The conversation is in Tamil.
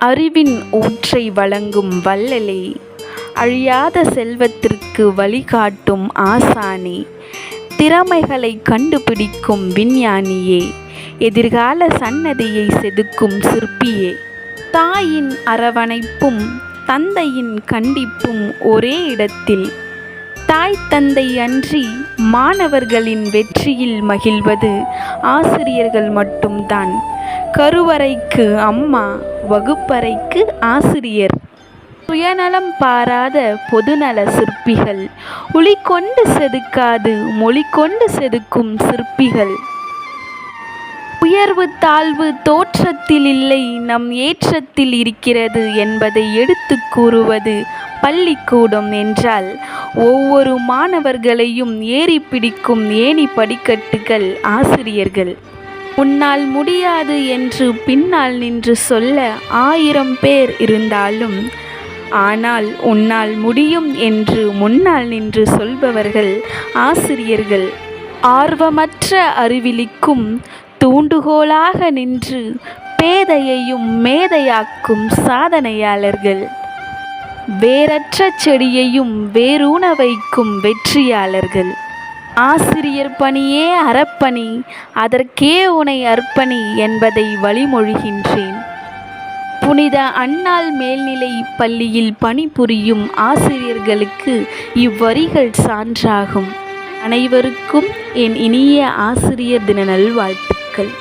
அறிவின் ஊற்றை வழங்கும் வள்ளலே, அழியாத செல்வத்திற்கு வழிகாட்டும் ஆசானே, திறமைகளை கண்டுபிடிக்கும் விஞ்ஞானியே, எதிர்கால சன்னதியை செதுக்கும் சிற்பியே, தாயின் அரவணைப்பும் தந்தையின் கண்டிப்பும் ஒரே இடத்தில், தாய் தந்தை அன்றி மாணவர்களின் வெற்றியில் மகிழ்வது ஆசிரியர்கள் மட்டும்தான். கருவறைக்கு அம்மா, வகுப்பறைக்கு ஆசிரியர். சுயநலம் பாராத பொதுநல சிற்பிகள், ஒளி கொண்டு செதுக்காது மொழி கொண்டு செதுக்கும் சிற்பிகள். உயர்வு தாழ்வு தோற்றத்தில் இல்லை, நம் ஏற்றத்தில் இருக்கிறது என்பதை எடுத்து கூறுவது பள்ளிக்கூடம் என்றால், ஒவ்வொரு மாணவர்களையும் ஏறி பிடிக்கும் ஏணி படிக்கட்டுகள் ஆசிரியர்கள். உன்னால் முடியாது என்று பின்னால் நின்று சொல்ல 1000 பேர் இருந்தாலும், ஆனால் உன்னால் முடியும் என்று முன்னால் நின்று சொல்பவர்கள் ஆசிரியர்கள். ஆர்வமற்ற அறிவிலிக்கும் தூண்டுகோலாக நின்று பேதையையும் மேதையாக்கும் சாதனையாளர்கள். வேரற்ற செடியையும் வேரூன வைக்கும் வெற்றியாளர்கள். ஆசிரியர் பணியே அறப்பணி, அதற்கே உனை அர்ப்பணி என்பதை வழிமொழிகின்றேன். புனித அன்னாள் மேல்நிலை பள்ளியில் பணிபுரியும் ஆசிரியர்களுக்கு இவ்வரிகள் சான்றாகும். அனைவருக்கும் என் இனிய ஆசிரியர் தின நல்வாழ்த்துக்கள்.